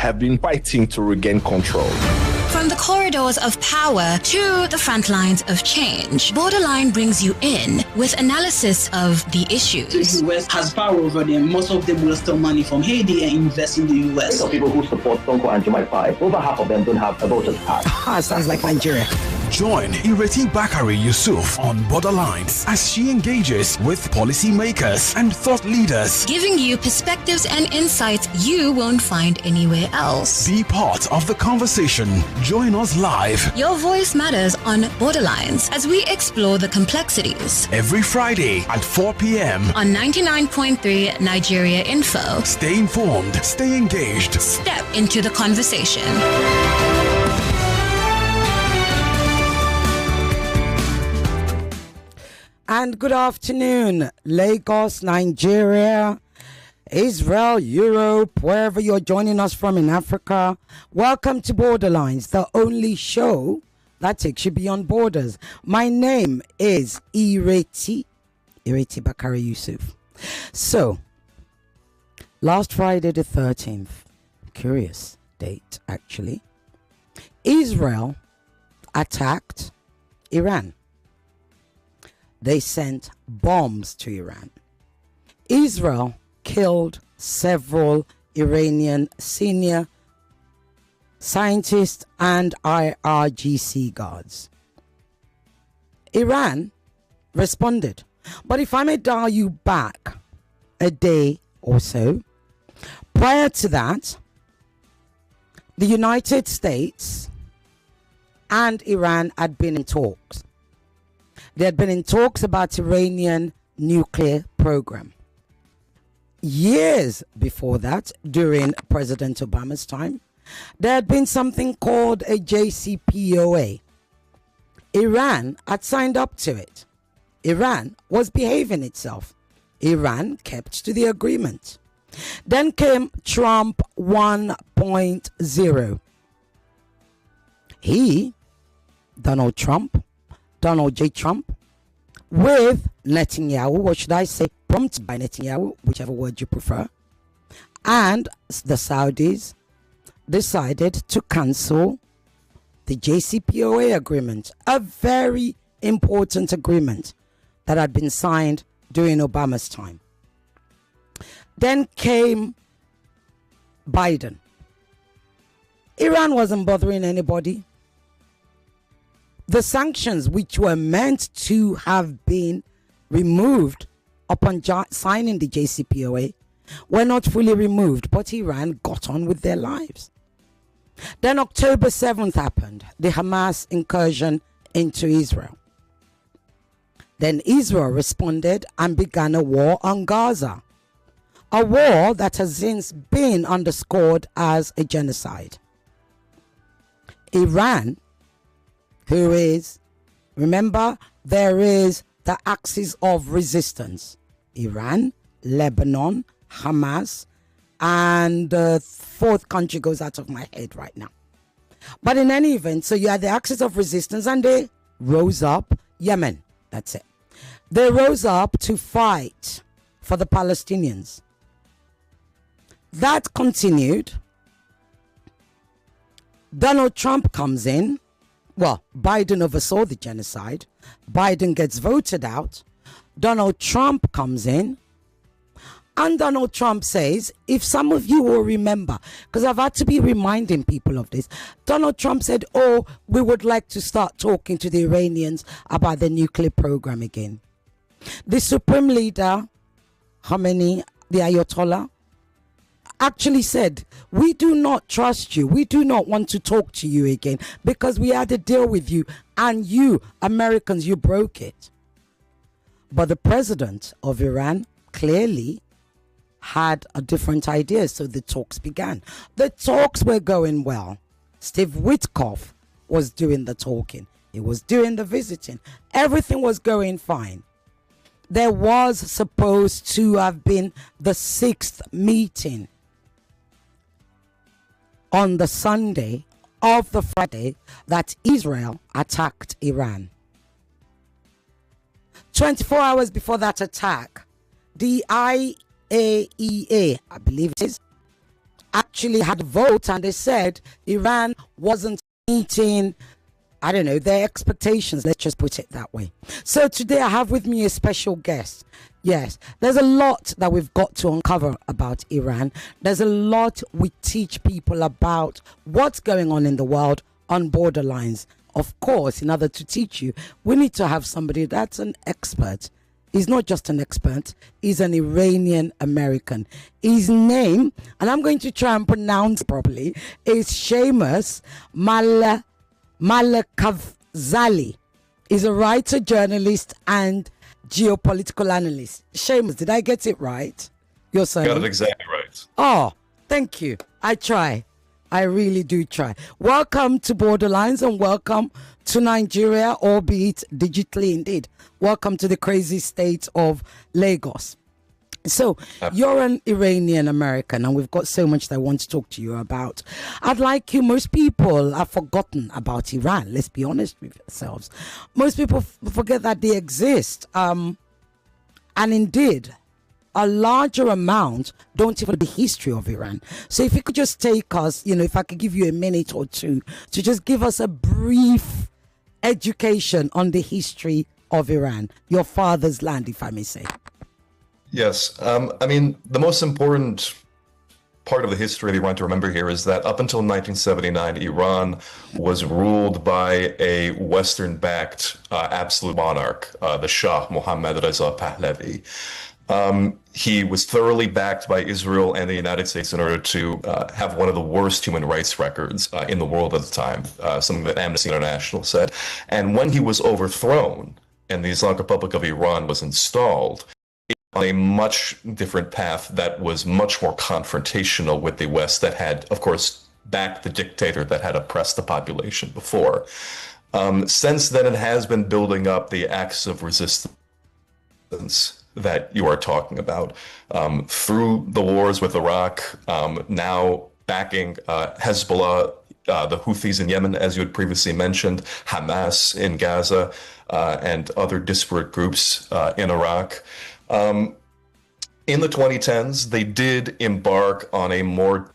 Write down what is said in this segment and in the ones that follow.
have been fighting to regain control. From the corridors of power to the front lines of change, Borderline brings you in with analysis of the issues. The US has power over them. Most of them will steal money from Haiti and invest in the US. Some people who support Sonko and Jumai, over half of them don't have a voter's card. Sounds like Nigeria. Join Ireti Bakare-Yusuf on Borderlines as she engages with policymakers and thought leaders, giving you perspectives and insights you won't find anywhere else. Be part of the conversation. Join us live. Your voice matters on Borderlines as we explore the complexities. Every Friday at 4 p.m. on 99.3 Nigeria Info. Stay informed, stay engaged. Step into the conversation. And good afternoon, Lagos, Nigeria, Israel, Europe, wherever you're joining us from in Africa. Welcome to Borderlines, the only show that takes you beyond borders. My name is Ireti Bakare-Yusuf. So, last Friday the 13th, curious date actually, Israel attacked Iran. They sent bombs to Iran. Israel killed several Iranian senior scientists and IRGC guards. Iran responded. But if I may dial you back a day or so, prior to that, the United States and Iran had been in talks. They had been in talks about Iranian nuclear program. Years before that, during President Obama's time, there had been something called a JCPOA. Iran had signed up to it. Iran was behaving itself. Iran kept to the agreement. Then came Trump 1.0. Donald J. Trump, with Netanyahu, what should I say, prompted by Netanyahu, whichever word you prefer, and the Saudis decided to cancel the JCPOA agreement, a very important agreement that had been signed during Obama's time. Then came Biden. Iran wasn't bothering anybody. The sanctions, which were meant to have been removed upon signing the JCPOA, were not fully removed, but Iran got on with their lives. Then October 7th happened, the Hamas incursion into Israel. Then Israel responded and began a war on Gaza, a war that has since been underscored as a genocide. Iran, remember, there is the axis of resistance. Iran, Lebanon, Hamas, and the fourth country goes out of my head right now. But in any event, so you had the axis of resistance and they rose up. Yemen, that's it. They rose up to fight for the Palestinians. That continued. Donald Trump comes in. Well, Biden oversaw the genocide. Biden gets voted out. Donald Trump comes in. And Donald Trump says, if some of you will remember, because I've had to be reminding people of this, Donald Trump said, oh, we would like to start talking to the Iranians about the nuclear program again. The Supreme Leader, Khamenei, the Ayatollah, actually said, we do not trust you. We do not want to talk to you again because we had a deal with you and you, Americans, you broke it. But the president of Iran clearly had a different idea, so the talks began. The talks were going well. Steve Witkoff was doing the talking. He was doing the visiting. Everything was going fine. There was supposed to have been the 6th meeting on the Sunday of the Friday that Israel attacked Iran. 24 hours before that attack, the IAEA, I believe it is, actually had a vote and they said Iran wasn't meeting, I don't know, their expectations. Let's just put it that way. So today I have with me a special guest. Yes, there's a lot that we've got to uncover about Iran. There's a lot we teach people about what's going on in the world on borderlines. Of course, in order to teach you, we need to have somebody that's an expert. He's not just an expert, he's an Iranian American. His name, and I'm going to try and pronounce properly, is Seamus Malekafzali. He's a writer, journalist, and geopolitical analyst. Seamus, did I get it right? Your son? Got it exactly right. Oh, thank you. I try. I really do try. Welcome to Borderlines and welcome to Nigeria, albeit digitally indeed. Welcome to the crazy state of Lagos. So you're an Iranian American and we've got so much that I want to talk to you about. I'd like you, most people have forgotten about Iran. Let's be honest with ourselves. Most people forget that they exist. And indeed, a larger amount don't even know the history of Iran. So if you could just take us, if I could give you a minute or two to just give us a brief education on the history of Iran, your father's land, if I may say. Yes. The most important part of the history of Iran to remember here is that up until 1979, Iran was ruled by a Western-backed absolute monarch, the Shah, Mohammad Reza Pahlavi. He was thoroughly backed by Israel and the United States in order to have one of the worst human rights records in the world at the time, something that Amnesty International said. And when he was overthrown and the Islamic Republic of Iran was installed, on a much different path that was much more confrontational with the West that had, of course, backed the dictator that had oppressed the population before. Since then, it has been building up the acts of resistance that you are talking about through the wars with Iraq, now backing Hezbollah, the Houthis in Yemen, as you had previously mentioned, Hamas in Gaza, and other disparate groups in Iraq. In the 2010s, they did embark on a more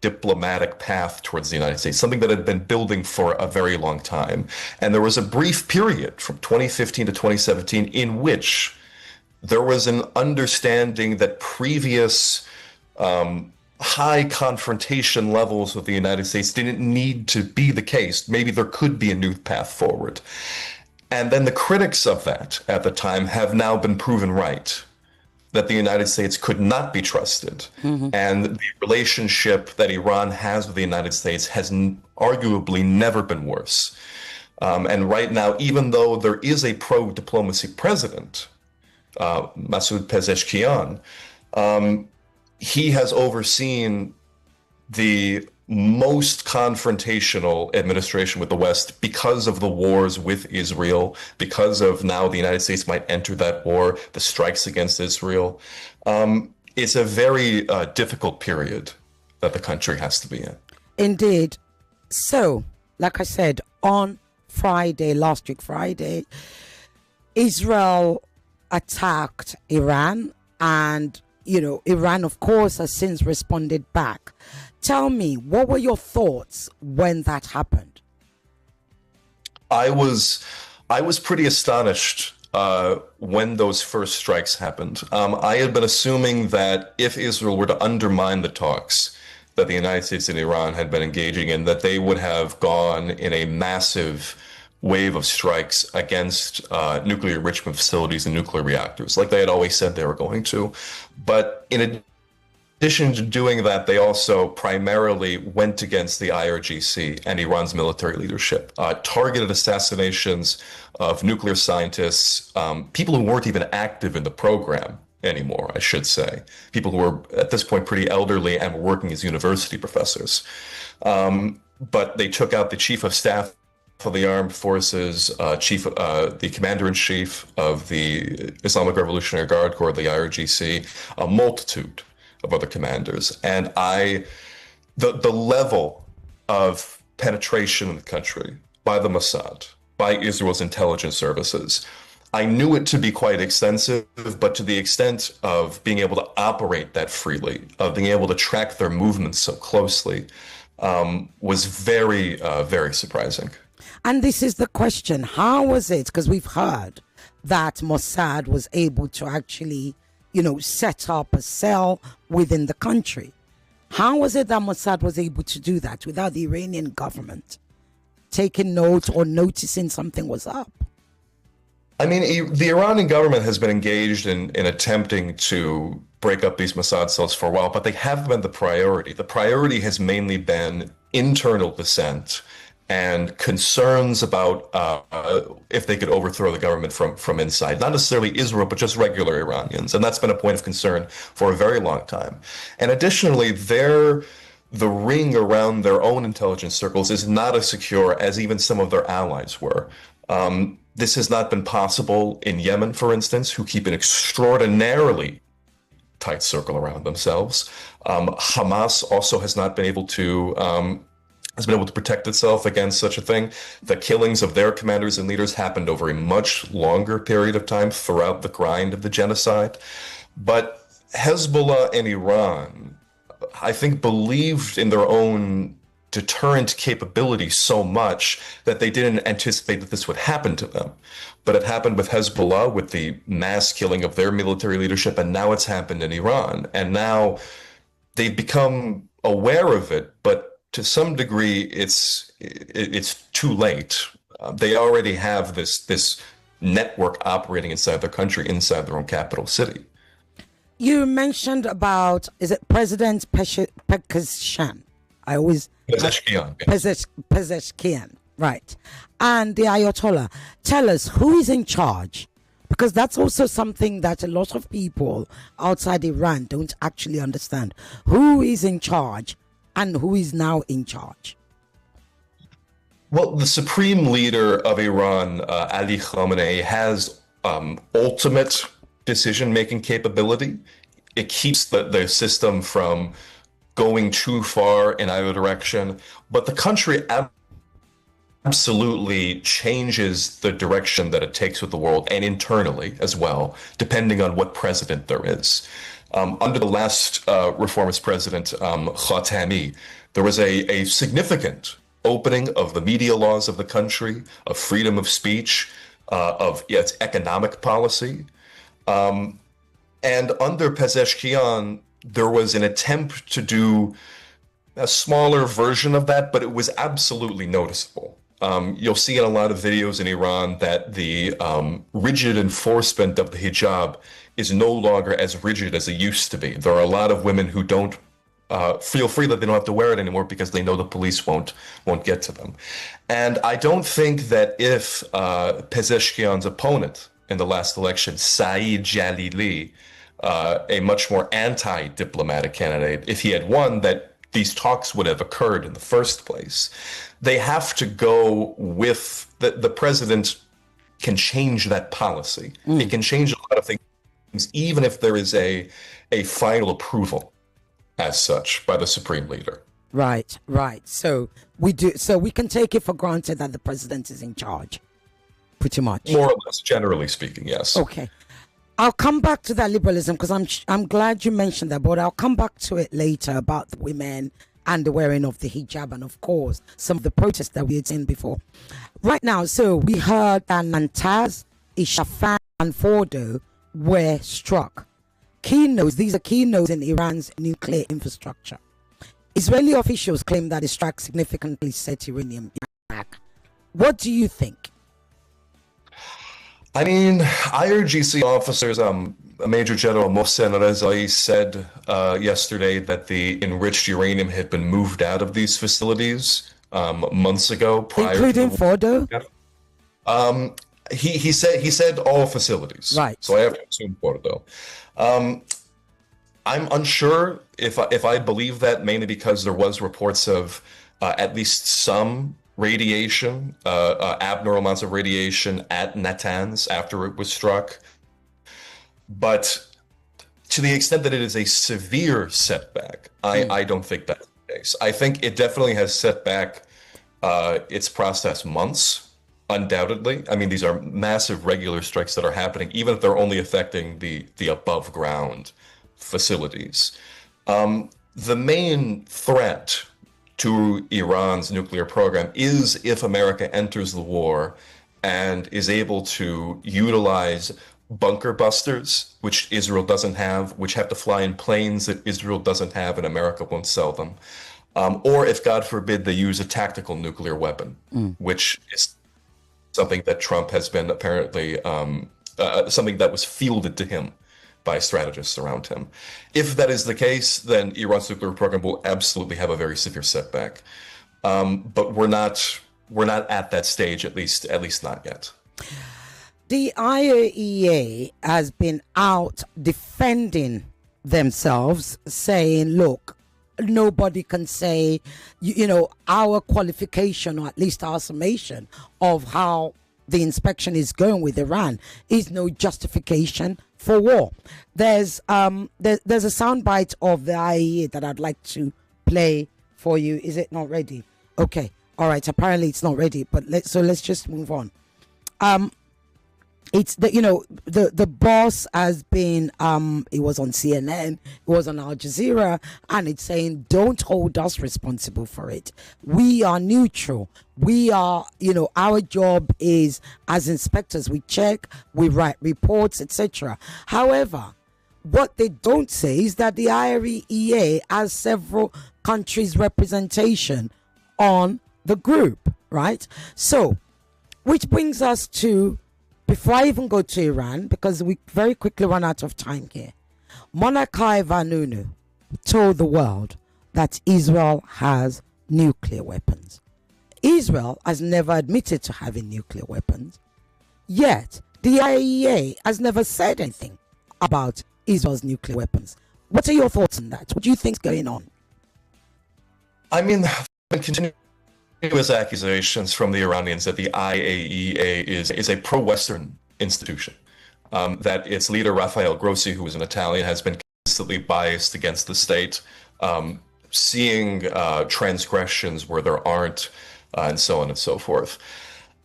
diplomatic path towards the United States, something that had been building for a very long time. And there was a brief period from 2015 to 2017 in which there was an understanding that previous high confrontation levels with the United States didn't need to be the case. Maybe there could be a new path forward. And then the critics of that at the time have now been proven right, that the United States could not be trusted. Mm-hmm. And the relationship that Iran has with the United States has arguably never been worse. And right now, even though there is a pro-diplomacy president, Masoud Pezeshkian, he has overseen the most confrontational administration with the West because of the wars with Israel, because of now the United States might enter that war, the strikes against Israel. It's a very difficult period that the country has to be in. Indeed. So, like I said, on Friday, last week Friday, Israel attacked Iran and, Iran, of course, has since responded back. Tell me, what were your thoughts when that happened? I was pretty astonished when those first strikes happened. I had been assuming that if Israel were to undermine the talks that the United States and Iran had been engaging in, that they would have gone in a massive wave of strikes against nuclear enrichment facilities and nuclear reactors, like they had always said they were going to. But in addition to doing that, they also primarily went against the IRGC and Iran's military leadership, targeted assassinations of nuclear scientists, people who weren't even active in the program anymore, I should say, people who were at this point pretty elderly and were working as university professors. But they took out the chief of staff of the armed forces, the commander-in-chief of the Islamic Revolutionary Guard Corps, the IRGC, a multitude of other commanders. And the level of penetration in the country by the Mossad, by Israel's intelligence services, I knew it to be quite extensive, but to the extent of being able to operate that freely, of being able to track their movements so closely, was very, very surprising. And this is the question. How was it? Because we've heard that Mossad was able to actually, set up a cell within the country. How was it that Mossad was able to do that without the Iranian government taking note or noticing something was up? I mean, the Iranian government has been engaged in attempting to break up these Mossad cells for a while, but they haven't been the priority. The priority has mainly been internal dissent and concerns about if they could overthrow the government from inside. Not necessarily Israel, but just regular Iranians. And that's been a point of concern for a very long time. And additionally, the ring around their own intelligence circles is not as secure as even some of their allies were. This has not been possible in Yemen, for instance, who keep an extraordinarily tight circle around themselves. Hamas also has not been able to protect itself against such a thing. The killings of their commanders and leaders happened over a much longer period of time throughout the grind of the genocide. But Hezbollah and Iran, I think, believed in their own deterrent capability so much that they didn't anticipate that this would happen to them. But it happened with Hezbollah, with the mass killing of their military leadership, and now it's happened in Iran. And now they've become aware of it, but to some degree, it's too late. They already have this network operating inside their country, inside their own capital city. You mentioned about, is it President Pezeshkian? I always... Pezeshkian, right. And the Ayatollah. Tell us, who is in charge? Because that's also something that a lot of people outside Iran don't actually understand. Who is in charge and who is now in charge? Well, the supreme leader of Iran, Ali Khamenei, has ultimate decision-making capability. It keeps the system from going too far in either direction, but the country absolutely changes the direction that it takes with the world, and internally as well, depending on what president there is. Under the last reformist president, Khatami, there was a significant opening of the media laws of the country, of freedom of speech, of its economic policy. And under Pezeshkian, there was an attempt to do a smaller version of that, but it was absolutely noticeable. You'll see in a lot of videos in Iran that the rigid enforcement of the hijab is no longer as rigid as it used to be. There are a lot of women who don't feel free that they don't have to wear it anymore because they know the police won't get to them. And I don't think that if Pezeshkian's opponent in the last election, Saeed Jalili, a much more anti-diplomatic candidate, if he had won, that these talks would have occurred in the first place. They have to go with the president can change that policy. It can change a lot of things, even if there is a final approval as such by the supreme leader. Right. So we can take it for granted that the president is in charge, pretty much. More or less, generally speaking, yes. Okay. I'll come back to that liberalism because I'm glad you mentioned that, but I'll come back to it later about the women and the wearing of the hijab and, of course, some of the protests that we had seen before. Right now, so we heard that Natanz, Isfahan, and Fordo were struck. Key nodes, these are key nodes in Iran's nuclear infrastructure. Israeli officials claim that the strike significantly set uranium back. What do you think? I mean, IRGC officers, Major General Mohsen Rezai said yesterday that the enriched uranium had been moved out of these facilities months ago. Including Fordo? He said all facilities. Right. So I have to assume Fordo. I'm unsure if I believe that, mainly because there was reports of at least some radiation, abnormal amounts of radiation at Natanz after it was struck. But to the extent that it is a severe setback, I don't think that's the case. I think it definitely has set back its process months. undoubtedly. I mean, these are massive regular strikes that are happening, even if they're only affecting the above ground facilities. The main threat to Iran's nuclear program is if America enters the war and is able to utilize bunker busters, which Israel doesn't have, which have to fly in planes that Israel doesn't have and America won't sell them. Or if, God forbid, they use a tactical nuclear weapon, which is something that Trump has been apparently, something that was fielded to him by strategists around him. If that is the case, then Iran's nuclear program will absolutely have a very severe setback. But we're not at that stage, at least not yet. The IAEA has been out defending themselves, saying, look, nobody can say, our qualification, or at least our summation of how the inspection is going with Iran is no justification for war. There's a soundbite of the IAEA that I'd like to play for you. Is it not ready? Okay. All right. Apparently it's not ready, but let's just move on. It's the boss has been it was on CNN, it was on Al Jazeera, and it's saying don't hold us responsible for it. We are neutral. We are, our job is as inspectors, we check, we write reports, etc. However, what they don't say is that the IAEA has several countries' representation on the group, right? So, which brings us to, before I even go to Iran, because we very quickly run out of time here, Monakai Vanunu told the world that Israel has nuclear weapons. Israel has never admitted to having nuclear weapons, yet the IAEA has never said anything about Israel's nuclear weapons. What are your thoughts on that? What do you think is going on? I mean, continuous accusations from the Iranians that the IAEA is a pro-Western institution, that its leader, Rafael Grossi, who is an Italian, has been consistently biased against the state, seeing transgressions where there aren't, and so on and so forth.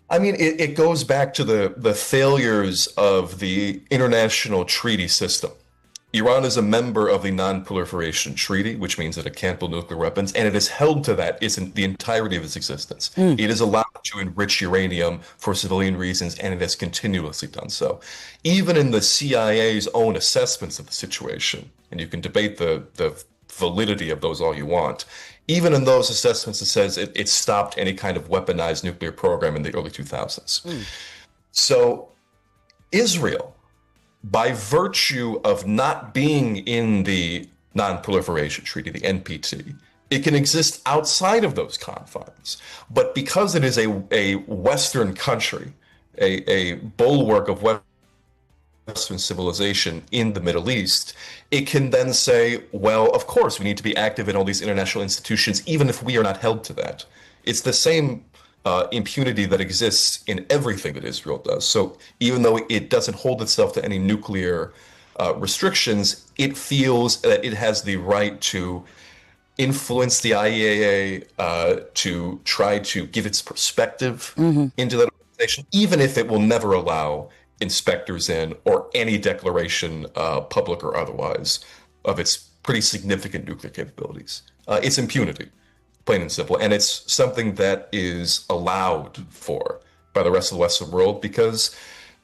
I mean, it goes back to the failures of the international treaty system. Iran is a member of the Non-Proliferation Treaty, which means that it can't build nuclear weapons, and it is held to that in the entirety of its existence. It is allowed to enrich uranium for civilian reasons, and it has continuously done so. Even in the CIA's own assessments of the situation, and you can debate the validity of those all you want, even in those assessments it says it stopped any kind of weaponized nuclear program in the early 2000s. So Israel, by virtue of not being in the Non-Proliferation Treaty, the NPT, it can exist outside of those confines. But because it is a Western country, a bulwark of Western civilization in the Middle East, it can then say, well, of course, we need to be active in all these international institutions, even if we are not held to that. It's the same impunity that exists in everything that Israel does. So even though it doesn't hold itself to any nuclear restrictions, it feels that it has the right to influence the IAEA, to try to give its perspective into that organization, even if it will never allow inspectors in or any declaration, public or otherwise, of its pretty significant nuclear capabilities. It's impunity. Plain and simple. And it's something that is allowed for by the rest of the Western world because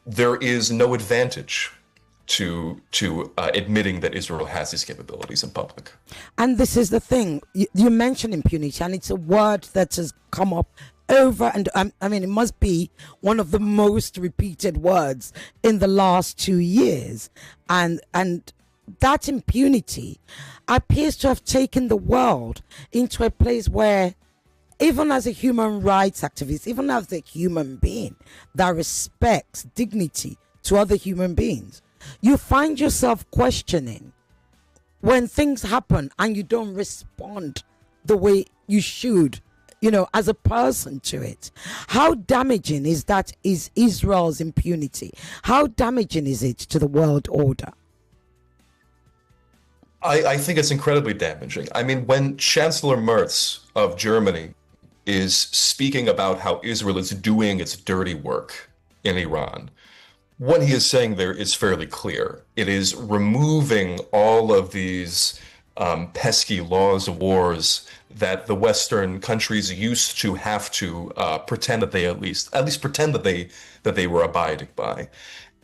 there is no advantage to admitting that Israel has these capabilities in public. And this is the thing. You mentioned impunity, and it's a word that has come up over and I mean, it must be one of the most repeated words in the last 2 years. And that impunity appears to have taken the world into a place where, even as a human rights activist, even as a human being that respects dignity to other human beings, you find yourself questioning when things happen and you don't respond the way you should, as a person to it. How damaging is Israel's impunity? How damaging is it to the world order? I think it's incredibly damaging. I mean, when Chancellor Merz of Germany is speaking about how Israel is doing its dirty work in Iran, what he is saying there is fairly clear. It is removing all of these pesky laws of wars that the Western countries used to have to pretend that they at least pretend that they were abiding by,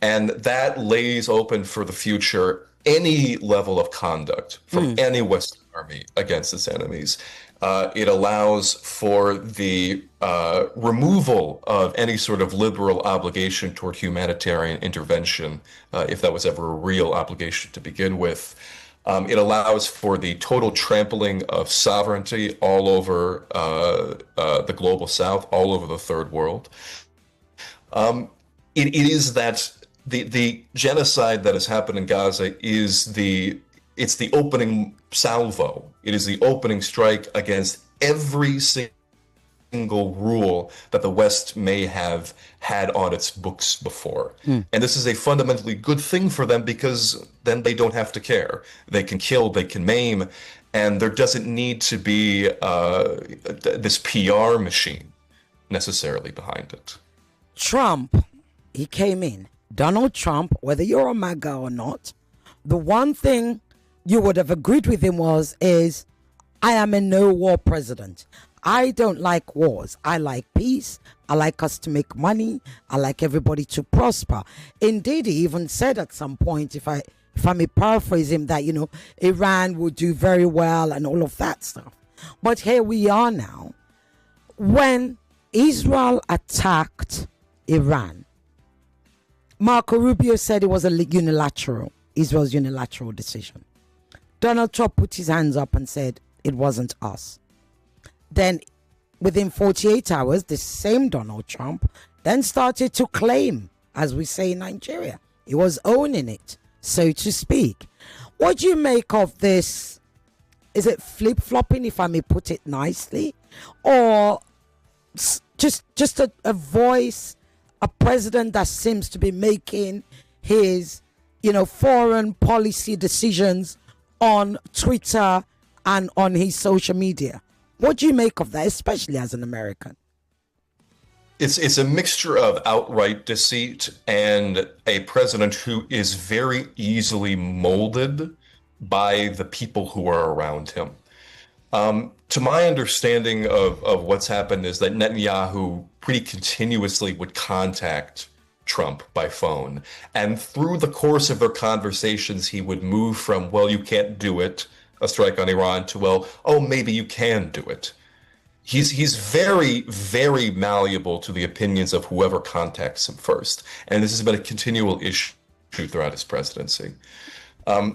and that lays open for the future any level of conduct from any Western army against its enemies. It allows for the removal of any sort of liberal obligation toward humanitarian intervention, if that was ever a real obligation to begin with. It allows for the total trampling of sovereignty all over the global south, all over the third world. It is that the genocide that has happened in Gaza is it's the opening salvo. It is the opening strike against every single rule that the West may have had on its books before. And this is a fundamentally good thing for them, because then they don't have to care. They can kill, they can maim, and there doesn't need to be this PR machine necessarily behind it. Trump, he came in. Donald Trump, whether you're a MAGA or not, the one thing you would have agreed with him is, I am a no-war president. I don't like wars. I like peace. I like us to make money. I like everybody to prosper. Indeed, he even said at some point, if I may paraphrase him, that, Iran would do very well and all of that stuff. But here we are now. When Israel attacked Iran, Marco Rubio said it was Israel's unilateral decision. Donald Trump put his hands up and said it wasn't us. Then within 48 hours, the same Donald Trump then started to claim, as we say in Nigeria, he was owning it, so to speak. What do you make of this? Is it flip-flopping, if I may put it nicely? Or just a voice, a president that seems to be making his, foreign policy decisions on Twitter and on his social media? What do you make of that, especially as an American? It's a mixture of outright deceit and a president who is very easily molded by the people who are around him. To my understanding of what's happened is that Netanyahu pretty continuously would contact Trump by phone. And through the course of their conversations, he would move from, well, you can't do it, a strike on Iran, to, well, oh, maybe you can do it. He's very, very malleable to the opinions of whoever contacts him first. And this has been a continual issue throughout his presidency.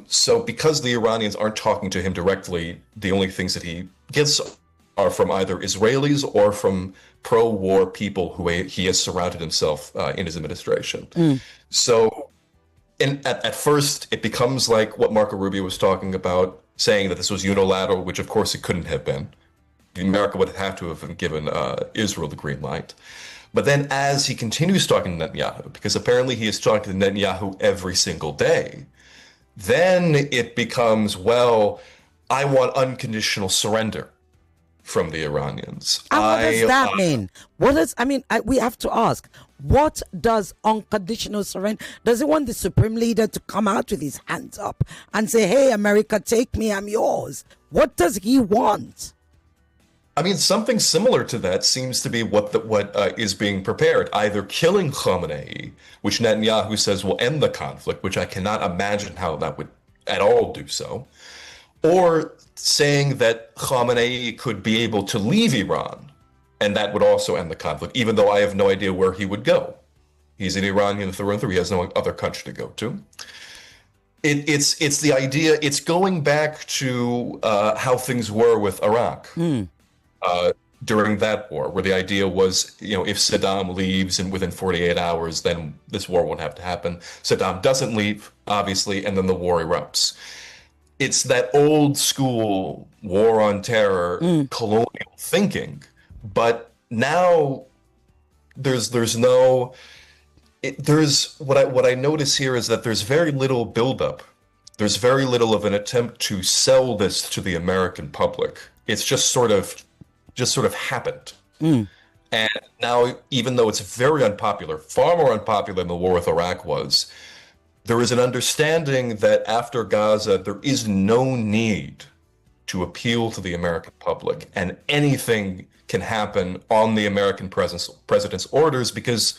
So because the Iranians aren't talking to him directly, the only things that he gets are from either Israelis or from pro-war people who he has surrounded himself in his administration. So at first, it becomes like what Marco Rubio was talking about, saying that this was unilateral, which of course it couldn't have been. America would have to have given Israel the green light. But then as he continues talking to Netanyahu, because apparently he is talking to Netanyahu every single day, then it becomes, well, I want unconditional surrender from the Iranians. And what does that mean? We have to ask, what does unconditional surrender? Does he want the supreme leader to come out with his hands up and say, hey, America, take me, I'm yours? What does he want? I mean, something similar to that seems to be what is being prepared. Either killing Khamenei, which Netanyahu says will end the conflict, which I cannot imagine how that would at all do so, or saying that Khamenei could be able to leave Iran, and that would also end the conflict, even though I have no idea where he would go. He's an Iranian through and through. He has no other country to go to. It's the idea. It's going back to how things were with Iraq. During that war, where the idea was, if Saddam leaves and within 48 hours, then this war won't have to happen. Saddam doesn't leave, obviously, and then the war erupts. It's that old school war on terror, colonial thinking, but now what I notice here is that there's very little buildup. There's very little of an attempt to sell this to the American public. It's just sort of happened. And now, even though it's very unpopular, far more unpopular than the war with Iraq was, there is an understanding that after Gaza, there is no need to appeal to the American public, and anything can happen on the American president's orders, because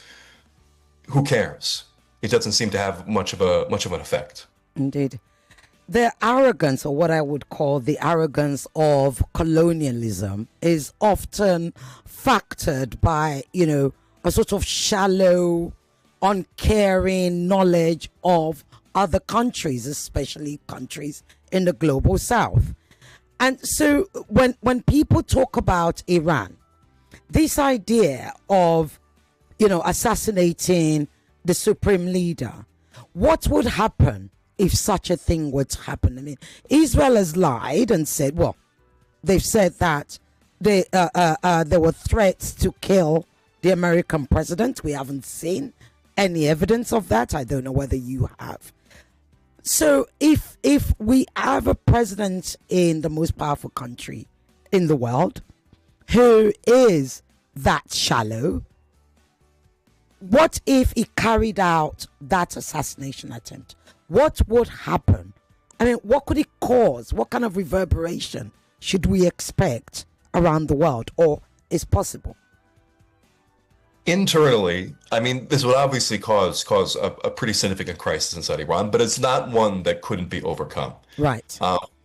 who cares? It doesn't seem to have much of an effect. Indeed. The arrogance, or what I would call the arrogance of colonialism, is often factored by, a sort of shallow, uncaring knowledge of other countries, especially countries in the global south. And so when people talk about Iran, this idea of, assassinating the supreme leader, what would happen if such a thing were to happen? I mean, Israel has lied and said, well, they've said that there were threats to kill the American president. We haven't seen any evidence of that. I don't know whether you have. So if we have a president in the most powerful country in the world who is that shallow, what if he carried out that assassination attempt? What would happen? I mean, what could it cause? What kind of reverberation should we expect around the world, or is possible? Internally, I mean, this would obviously cause a pretty significant crisis inside Iran, but it's not one that couldn't be overcome. Right.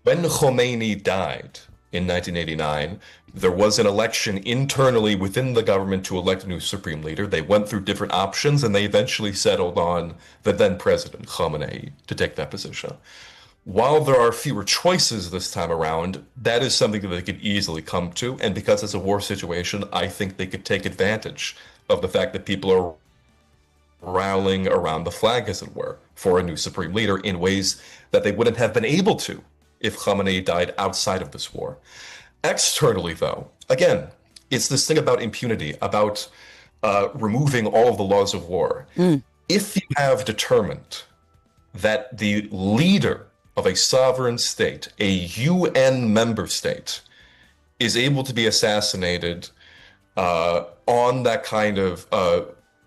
When Khomeini died in 1989, there was an election internally within the government to elect a new supreme leader. They went through different options, and they eventually settled on the then president, Khamenei, to take that position. While there are fewer choices this time around, that is something that they could easily come to. And because it's a war situation, I think they could take advantage of the fact that people are rallying around the flag, as it were, for a new supreme leader in ways that they wouldn't have been able to if Khamenei died outside of this war. Externally, though, again, it's this thing about impunity, about removing all of the laws of war. If you have determined that the leader of a sovereign state, a UN member state, is able to be assassinated on that kind of,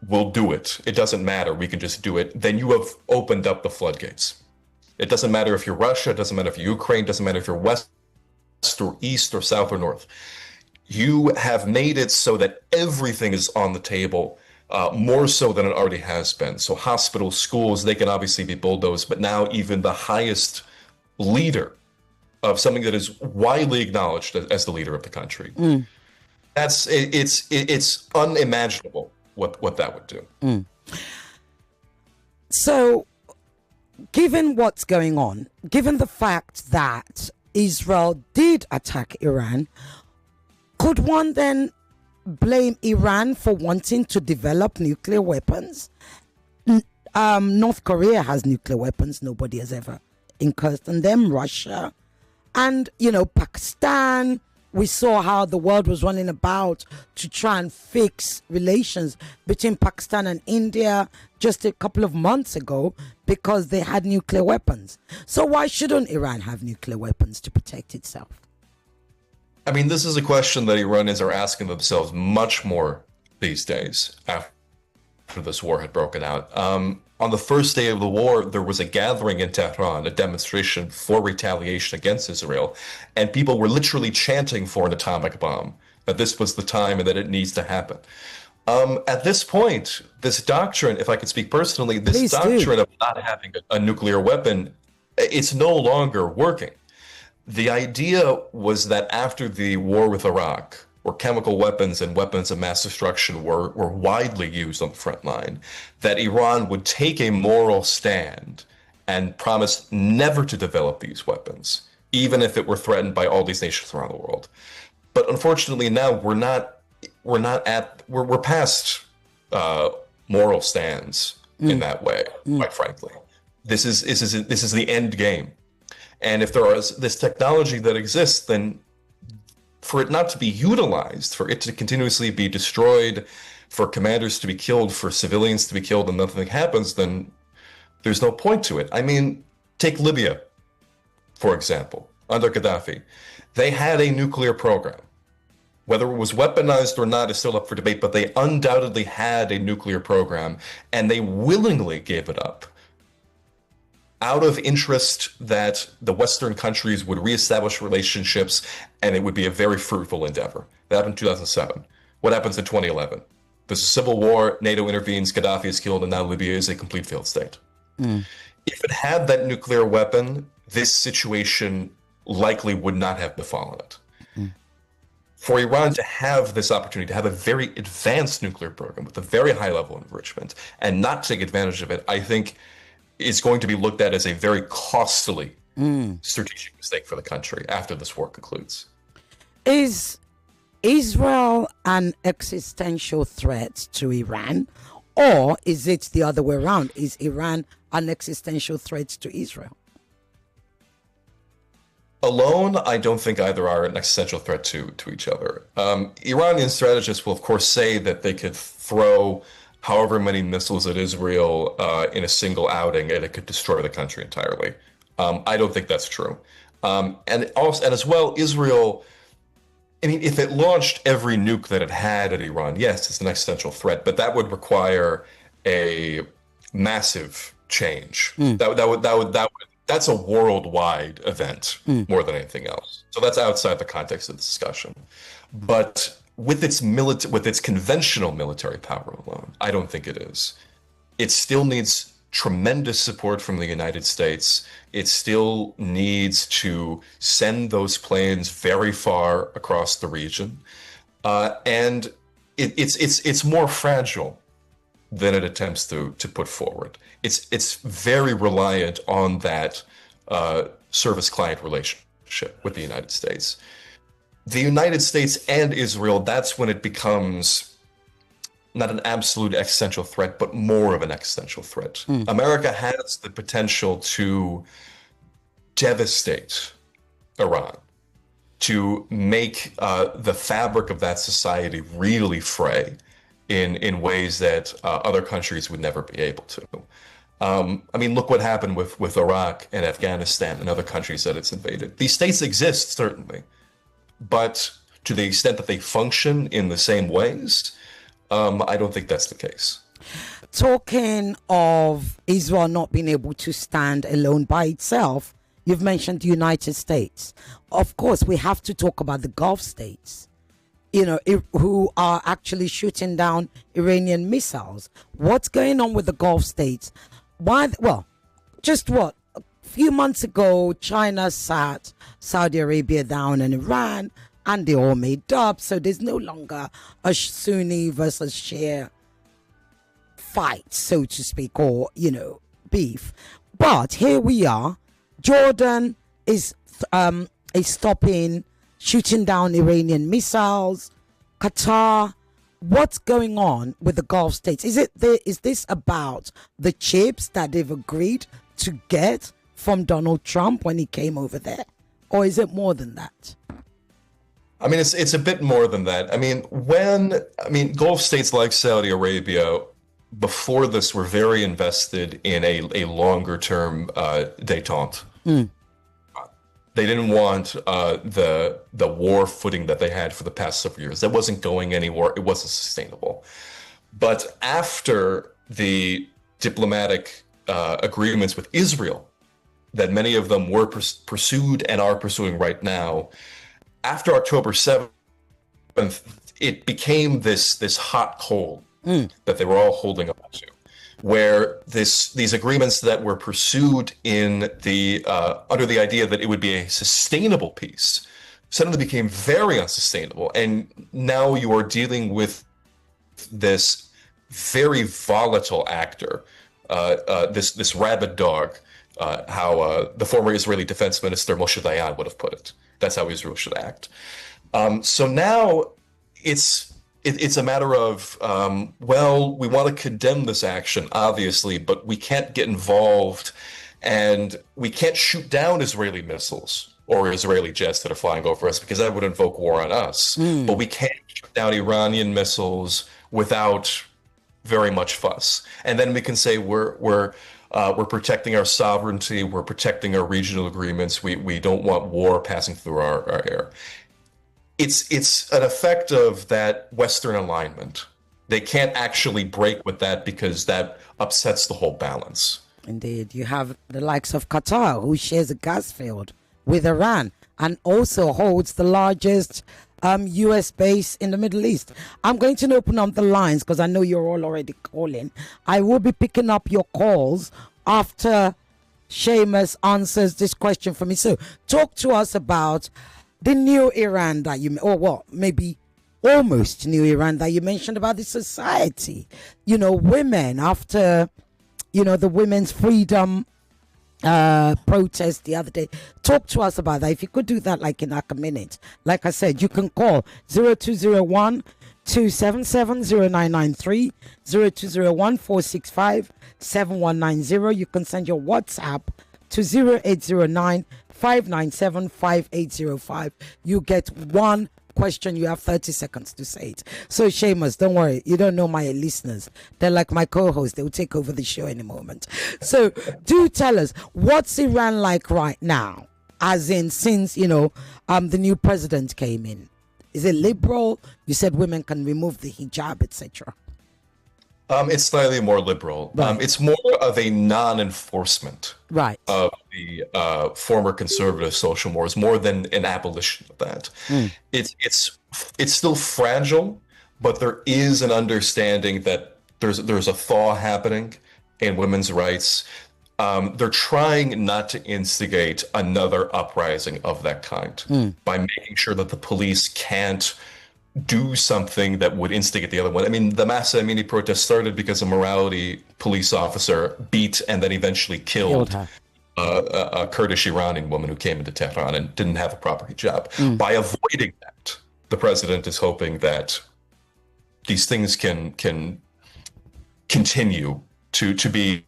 we'll do it, it doesn't matter, we can just do it, then you have opened up the floodgates. It doesn't matter if you're Russia, it doesn't matter if you're Ukraine, it doesn't matter if you're West or East or South or North. You have made it so that everything is on the table, more so than it already has been. So hospitals, schools, they can obviously be bulldozed, but now even the highest leader of something that is widely acknowledged as the leader of the country. It's unimaginable what that would do. So, given what's going on, given the fact that Israel did attack Iran, could one then blame Iran for wanting to develop nuclear weapons? North Korea has nuclear weapons. Nobody has ever incurred on them. Russia and, Pakistan. We saw how the world was running about to try and fix relations between Pakistan and India just a couple of months ago because they had nuclear weapons. So why shouldn't Iran have nuclear weapons to protect itself? I mean, this is a question that Iranians are asking themselves much more these days after this war had broken out. On the first day of the war, there was a gathering in Tehran, a demonstration for retaliation against Israel, and people were literally chanting for an atomic bomb, that this was the time and that it needs to happen. At this point, this doctrine, if I could speak personally, this doctrine of not having a nuclear weapon, it's no longer working. The idea was that after the war with Iraq, where chemical weapons and weapons of mass destruction were widely used on the front line, that Iran would take a moral stand and promise never to develop these weapons, even if it were threatened by all these nations around the world. But unfortunately now we're past moral stands in that way, quite frankly. This is the end game. And if there is this technology that exists, then for it not to be utilized, for it to continuously be destroyed, for commanders to be killed, for civilians to be killed and nothing happens, then there's no point to it. I mean, take Libya, for example, under Gaddafi. They had a nuclear program. Whether it was weaponized or not is still up for debate, but they undoubtedly had a nuclear program, and they willingly gave it up out of interest that the Western countries would reestablish relationships, and it would be a very fruitful endeavor. That happened in 2007. What happens in 2011? There's a civil war, NATO intervenes, Gaddafi is killed, and now Libya is a complete failed state. If it had that nuclear weapon, this situation likely would not have befallen it. For Iran to have this opportunity, to have a very advanced nuclear program with a very high level of enrichment and not take advantage of it, I think is going to be looked at as a very costly strategic mistake for the country after this war concludes. Is Israel an existential threat to Iran, or is it the other way around? Is Iran an existential threat to Israel? Alone, I don't think either are an existential threat to each other. Iranian strategists will, of course, say that they could throw however many missiles at Israel in a single outing and it could destroy the country entirely. I don't think that's true. And as well, Israel, I mean, if it launched every nuke that it had at Iran, yes, it's an existential threat, but that would require a massive change. That's a worldwide event more than anything else. So that's outside the context of the discussion. But with its conventional military power alone, I don't think it is. It still needs tremendous support from the United States. It still needs to send those planes very far across the region, and it's more fragile than it attempts to put forward. It's very reliant on that service-client relationship with the United States. The United States and Israel, that's when it becomes not an absolute existential threat, but more of an existential threat. America has the potential to devastate Iran, to make the fabric of that society really fray in ways that other countries would never be able to. I mean, look what happened with Iraq and Afghanistan and other countries that it's invaded. These states exist, certainly, but to the extent that they function in the same ways, I don't think that's the case. Talking of Israel not being able to stand alone by itself, you've mentioned the United States. Of course, we have to talk about the Gulf states, who are actually shooting down Iranian missiles. What's going on with the Gulf states? A few months ago, China sat Saudi Arabia down and Iran, and they all made up. So there's no longer a Sunni versus Shia fight, so to speak, or, beef. But here we are. Jordan is stopping shooting down Iranian missiles. Qatar. What's going on with the Gulf states? Is this about the chips that they've agreed to get from Donald Trump when he came over there? Or is it more than that? I mean, it's a bit more than that. I mean, Gulf states like Saudi Arabia before this were very invested in a longer term détente. They didn't want the war footing that they had for the past several years. That wasn't going anywhere. It wasn't sustainable. But after the diplomatic agreements with Israel, that many of them were pursued and are pursuing right now, after October 7th, it became this hot coal that they were all holding up to, where these agreements that were pursued in under the idea that it would be a sustainable peace suddenly became very unsustainable. And now you are dealing with this very volatile actor, this rabid dog, how the former Israeli defense minister Moshe Dayan would have put it. That's how Israel should act. So now it's a matter of, we want to condemn this action, obviously, but we can't get involved and we can't shoot down Israeli missiles or Israeli jets that are flying over us because that would invoke war on us. But we can't shoot down Iranian missiles without very much fuss. And then we can say we're protecting our sovereignty, we're protecting our regional agreements, we don't want war passing through our air. it's an effect of that Western alignment. They can't actually break with that because that upsets the whole balance. Indeed. You have the likes of Qatar, who shares a gas field with Iran and also holds the largest U.S. base in the Middle East. I'm going to open up the lines because I know you're all already calling. I will be picking up your calls after Seamus answers this question for me. So talk to us about the new Iran that you, or what, maybe almost new Iran that you mentioned about the society. You know, women after, you know, the women's freedom protest the other day. Talk to us about that. If you could do that like in like a minute. Like I said, you can call 0201 277 0993, 0201 465 7190. You can send your WhatsApp to 0809 597 5805. You get one question. You have 30 seconds to say it. So Seamus, don't worry, you don't know my listeners. They're like my co-hosts. They will take over the show in a moment. So do tell us, what's Iran like right now, as in since, you know, the new president came in? Is it liberal? You said women can remove the hijab, etc. It's slightly more liberal. Right. It's more of a non-enforcement Right. of the former conservative social mores, more than an abolition of that. It's still fragile, but there is an understanding that there's a thaw happening in women's rights. They're trying not to instigate another uprising of that kind by making sure that the police can't do something that would instigate the other one. I mean, the Masa Amini protest started because a morality police officer beat and then eventually killed a Kurdish Iranian woman who came into Tehran and didn't have a proper hijab. By avoiding that, the president is hoping that these things can continue to be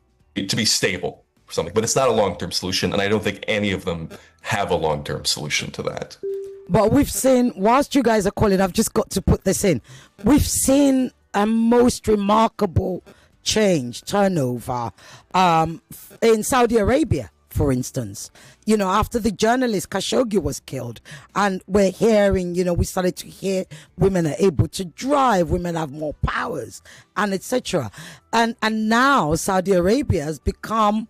stable or something. But it's not a long-term solution, and I don't think any of them have a long-term solution to that. But we've seen, whilst you guys are calling, I've just got to put this in. We've seen a most remarkable turnover in Saudi Arabia, for instance. You know, after the journalist Khashoggi was killed, and we're hearing, you know, we started to hear women are able to drive, women have more powers, and etc. And now Saudi Arabia has become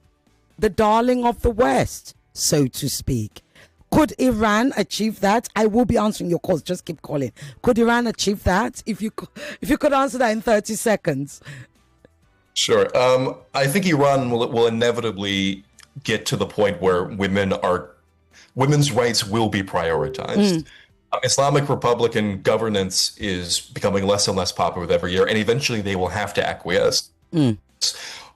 the darling of the West, so to speak. Could Iran achieve that? I will be answering your calls. Just keep calling. Could Iran achieve that? If you could answer that in 30 seconds. Sure. I think Iran will inevitably get to the point where women's rights will be prioritized. Islamic Republican governance is becoming less and less popular with every year, and eventually they will have to acquiesce.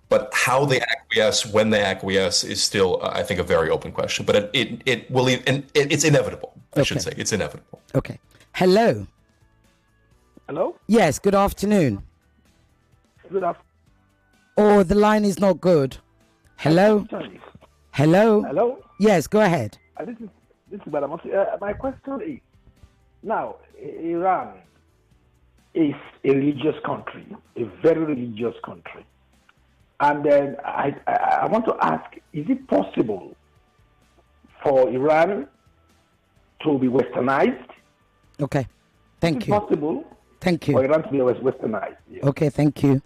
But how they acquiesce, when they acquiesce, is still, I think, a very open question. But it will, and it's inevitable. I should say it's inevitable. Okay. Hello. Hello. Yes. Good afternoon. Good afternoon. Oh, the line is not good. Hello. Hello. Hello. Yes. Go ahead. This is Madam. My question is, now Iran is a religious country, a very religious country. And then I want to ask, is it possible for Iran to be westernized? Okay. Thank you. Is it possible Thank you. for Iran to be westernized? Yes. Okay, thank you.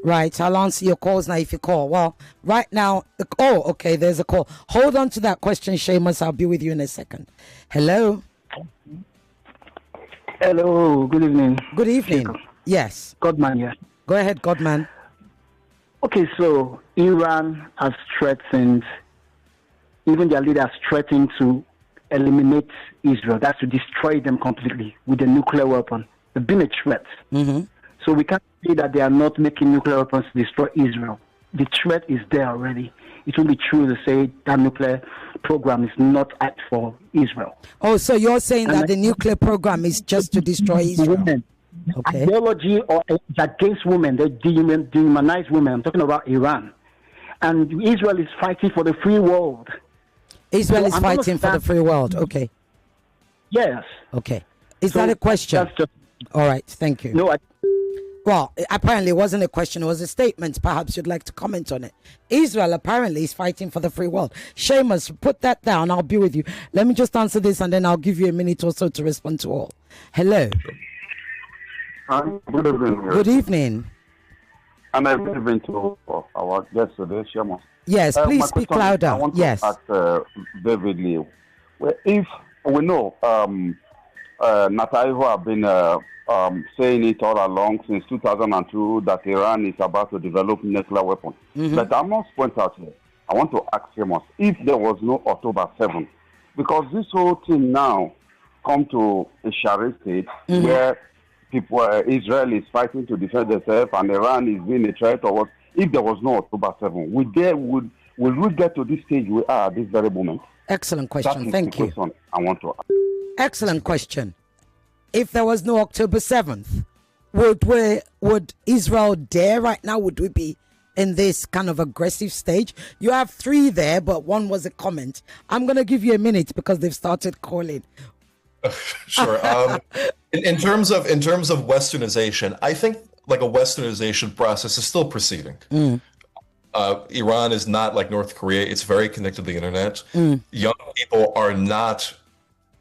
Right, I'll answer your calls now if you call. Well, right now, oh, okay, there's a call. Hold on to that question, Seamus. I'll be with you in a second. Hello. Hello, good evening. Good evening. Yes. Godman, yeah. Go ahead, Godman. Okay, so Iran has threatened, even their leader has threatened to eliminate Israel. That's to destroy them completely with a nuclear weapon. They've been a threat. So we can't say that they are not making nuclear weapons to destroy Israel. The threat is there already. It will be true to say that nuclear program is not apt for Israel. Oh, so you're saying that the nuclear program is just to destroy Israel? Women. Okay. Ideology or against women, they dehumanize women. I'm talking about Iran. And Israel is fighting for the free world. Israel is fighting for the free world. Okay. Yes. Okay. Is that a question? That's just, all right. Thank you. No, Well, apparently it wasn't a question, it was a statement. Perhaps you'd like to comment on it. Israel apparently is fighting for the free world. Seamus, put that down. I'll be with you. Let me just answer this and then I'll give you a minute or so to respond to all. Hello. Good evening. Good evening. And I've been to our guest today, Seamus. Yes, please speak louder. I want to ask David Lee. Well, if we know Netanyahu have been saying it all along since 2002 that Iran is about to develop nuclear weapons. Mm-hmm. But I must point out here, I want to ask Seamus if there was no October 7th, because this whole thing now come to a Sharia state where people, Israel is fighting to defend themselves and Iran is being a threat. Or what? If there was no October 7th, will we get to this stage we are at this very moment? Excellent question. Thank you. I want to ask. Excellent question. If there was no October 7th, would Israel dare right now? Would we be in this kind of aggressive stage? You have three there, but one was a comment. I'm going to give you a minute because they've started calling. Sure. In terms of westernization, I think like a westernization process is still proceeding. Iran is not like North Korea. It's very connected to the internet. Young people are not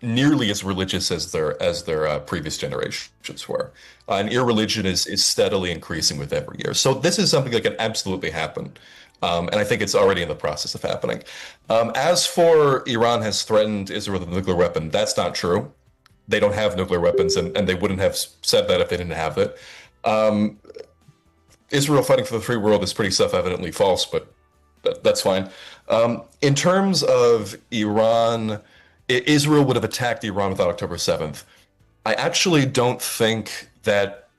nearly as religious as their previous generations were. And irreligion is steadily increasing with every year. So this is something that can absolutely happen. And I think it's already in the process of happening. As for Iran has threatened Israel with a nuclear weapon, that's not true. They don't have nuclear weapons, and they wouldn't have said that if they didn't have it. Israel fighting for the free world is pretty self-evidently false, but that's fine. In terms of Iran, Israel would have attacked Iran without October 7th. I actually don't think that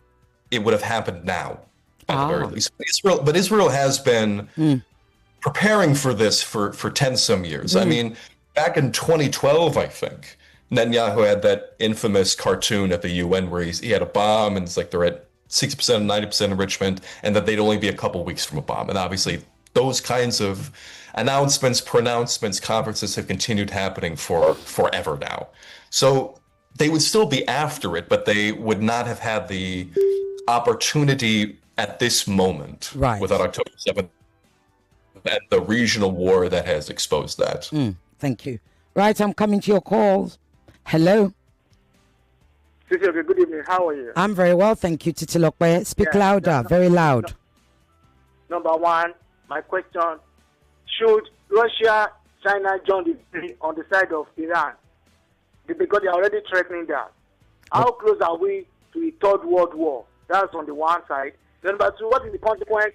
it would have happened now, at the very least. But Israel has been preparing for this for 10 some years. I mean, back in 2012, I think, Netanyahu had that infamous cartoon at the UN where he had a bomb and it's like they're at 60% and 90% enrichment and that they'd only be a couple weeks from a bomb. And obviously those kinds of announcements, pronouncements, conferences have continued happening for forever now. So they would still be after it, but they would not have had the opportunity at this moment without October 7th and the regional war that has exposed that. Thank you. Right, I'm coming to your calls. Hello. Good evening. How are you? I'm very well, thank you, Titilokwe. Speak louder, very loud. Number one, my question, should Russia, China join the deal on the side of Iran? Because they are already threatening that. How close are we to a third world war? That's on the one side. Number two, what is the consequence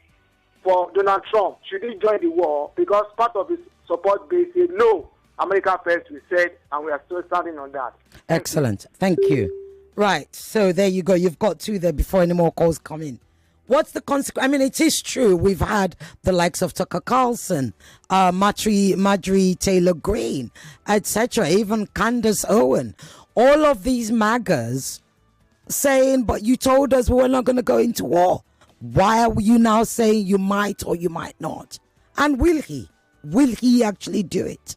for Donald Trump? Should he join the war? Because part of his support base said, no, America first, we said, and we are still standing on that. Excellent. Thank you. Right. So there you go. You've got two there before any more calls come in. What's the consequence? I mean, it is true. We've had the likes of Tucker Carlson, Marjorie Taylor Greene, etc., even Candace Owen. All of these MAGAs saying, but you told us we were not going to go into war. Why are you now saying you might or you might not? And will he? Will he actually do it?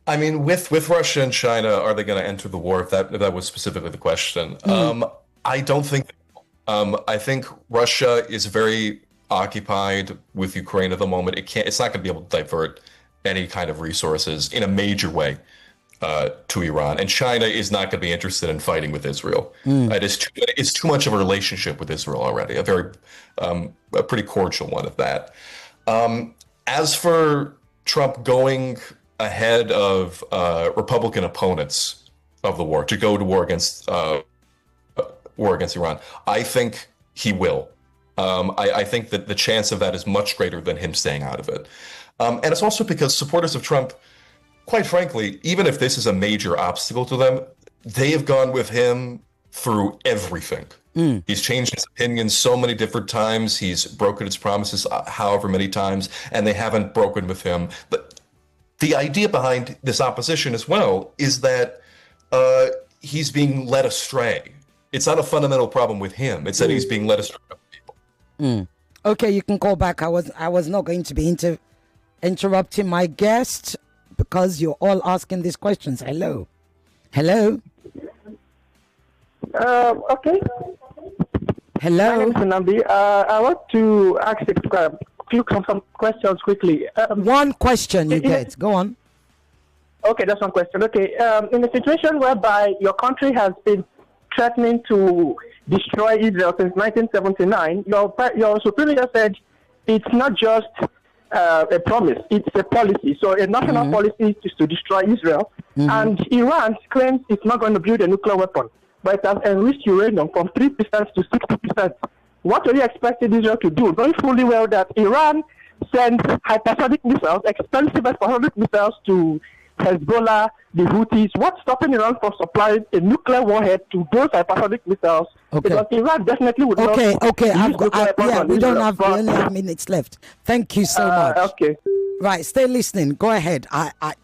I mean, with Russia and China, are they going to enter the war? If that was specifically the question. I don't think. I think Russia is very occupied with Ukraine at the moment. It's not going to be able to divert any kind of resources in a major way to Iran, and China is not going to be interested in fighting with Israel. It's too much of a relationship with Israel already. A pretty cordial one at that. As for Trump going ahead of Republican opponents of the war to go to war against Iran, I think he will. I think that the chance of that is much greater than him staying out of it. And it's also because supporters of Trump, quite frankly, even if this is a major obstacle to them, they have gone with him through everything. He's changed his opinions so many different times. He's broken his promises however many times, and they haven't broken with him. But the idea behind this opposition as well is that he's being led astray. It's not a fundamental problem with him. It's that he's being led astray by people. Okay, you can call back. I was not going to be interrupting my guest because you're all asking these questions. Hello. Okay. Hello. My name is Nambi. I want to ask a few some questions quickly. One question you get. Go on. Okay, that's one question. Okay. In a situation whereby your country has been threatening to destroy Israel since 1979, your superior said it's not just a promise, it's a policy. So a national policy is to destroy Israel. And Iran claims it's not going to build a nuclear weapon, but it has enriched uranium from 3% to 60%. What are you expecting Israel to do? Knowing fully well that Iran sends hypersonic missiles, expensive hypersonic missiles to Hezbollah, the Houthis. What's stopping Iran from supplying a nuclear warhead to those hypersonic missiles? Okay. Because Iran definitely would not. Okay. We Israel, only have minutes left. Thank you so much. Okay. Right, stay listening. Go ahead.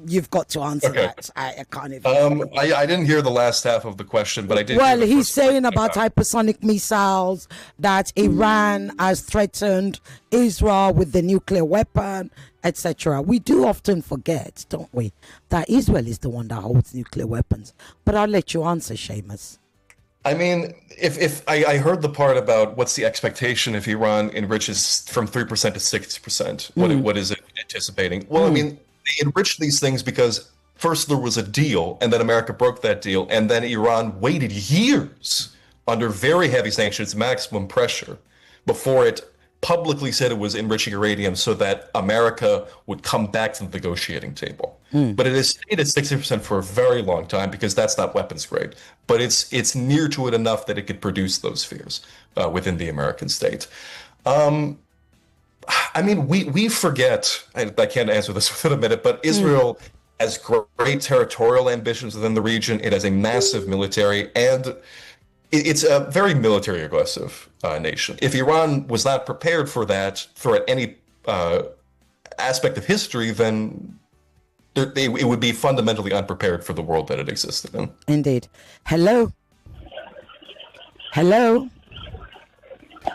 You've got to answer that. I can't even. I didn't hear the last half of the question, but I did. Well, he's saying about hypersonic missiles, that Iran has threatened Israel with the nuclear weapon, etc. We do often forget, don't we, that Israel is the one that holds nuclear weapons. But I'll let you answer, Seamus. I mean, if I heard the part about what's the expectation if Iran enriches from 3% to 60%, what is it anticipating? Well, I mean, they enriched these things because first there was a deal, and then America broke that deal, and then Iran waited years under very heavy sanctions, maximum pressure, before it publicly said it was enriching uranium so that America would come back to the negotiating table. But it has stayed at 60% for a very long time because that's not weapons grade. But it's near to it enough that it could produce those fears within the American state. I mean, we forget, I can't answer this within a minute, but Israel has great territorial ambitions within the region. It has a massive military, and it's a very military aggressive nation. If Iran was not prepared for that throughout any aspect of history, then it would be fundamentally unprepared for the world that it existed in. Indeed. Hello? Hello?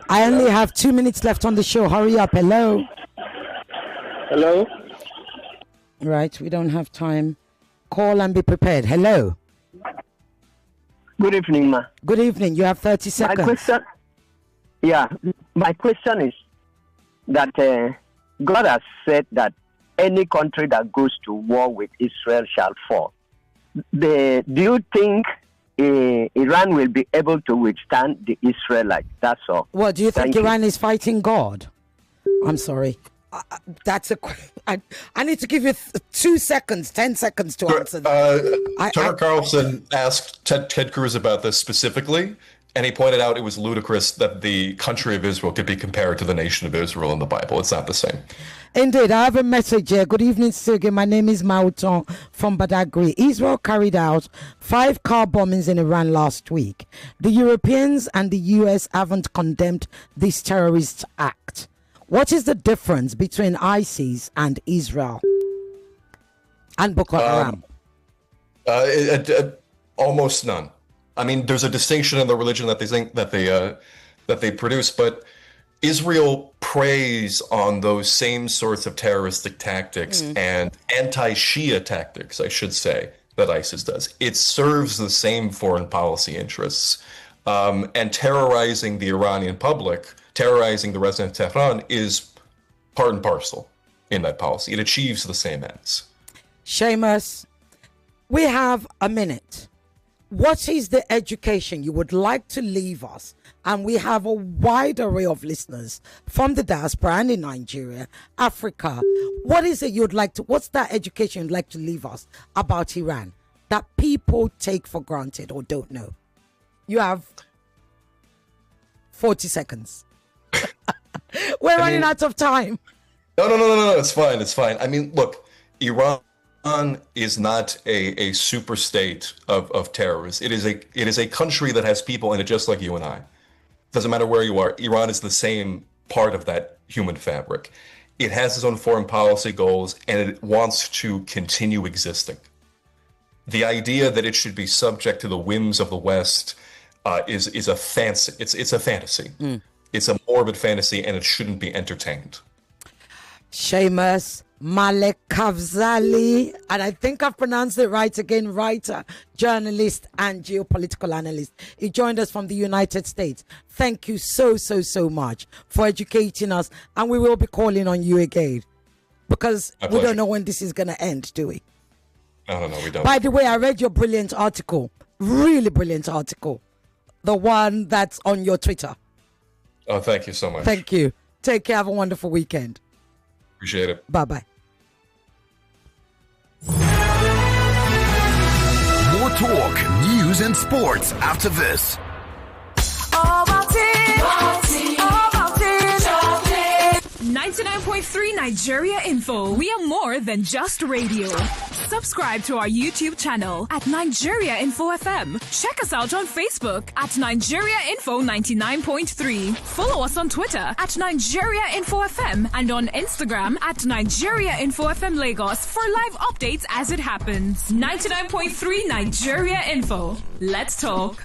I only have 2 minutes left on the show. Hurry up. Hello? Hello? Right, we don't have time. Call and be prepared. Hello? Good evening, ma. Good evening. You have 30 seconds. My question is that God has said that any country that goes to war with Israel shall fall. Do you think Iran will be able to withstand the Israelites? That's all. What, do you think Thank Iran you. is fighting God? I'm sorry. That's I need to give you 2 seconds, 10 seconds to answer that. Tucker Carlson asked Ted Cruz about this specifically, and he pointed out it was ludicrous that the country of Israel could be compared to the nation of Israel in the Bible. It's not the same. Indeed, I have a message here. Good evening, Sergey. My name is Mauton from Badagry. Israel carried out 5 car bombings in Iran last week. The Europeans and the US haven't condemned this terrorist act. What is the difference between ISIS and Israel and Boko Haram? Almost none. I mean, there's a distinction in the religion that they think that they produce, but Israel preys on those same sorts of terroristic tactics and anti-Shia tactics, I should say, that ISIS does. It serves the same foreign policy interests, and terrorizing the Iranian public, terrorizing the residents of Tehran is part and parcel in that policy. It achieves the same ends. Seamus, we have a minute. What is the education you would like to leave us? And we have a wide array of listeners from the diaspora and in Nigeria, Africa. What is it you'd like to, what's that education you'd like to leave us about Iran that people take for granted or don't know? You have 40 seconds. We're running out of time. No, it's fine. I mean, look, Iran is not a super state of terrorists. It is a country that has people in it just like you and I. Doesn't matter where you are. Iran is the same part of that human fabric. It has its own foreign policy goals, and it wants to continue existing. The idea that it should be subject to the whims of the West is a fancy. It's a fantasy. It's a morbid fantasy, and it shouldn't be entertained. Seamus, Malekafzali, and I think I've pronounced it right again, writer, journalist, and geopolitical analyst. He joined us from the United States. Thank you so much for educating us, and we will be calling on you again because we don't know when this is going to end, do we? No, we don't. By the way, I read your brilliant article, really brilliant article, the one that's on your Twitter. Oh, thank you so much. Thank you. Take care. Have a wonderful weekend. Appreciate it. Bye-bye. More talk, news, and sports after this. All about it. All about it. 99.3 Nigeria Info. We are more than just radio. Subscribe to our YouTube channel at Nigeria Info FM. Check us out on Facebook at Nigeria Info 99.3. Follow us on Twitter at Nigeria Info FM and on Instagram at Nigeria Info FM Lagos for live updates as it happens. 99.3 Nigeria Info. Let's talk.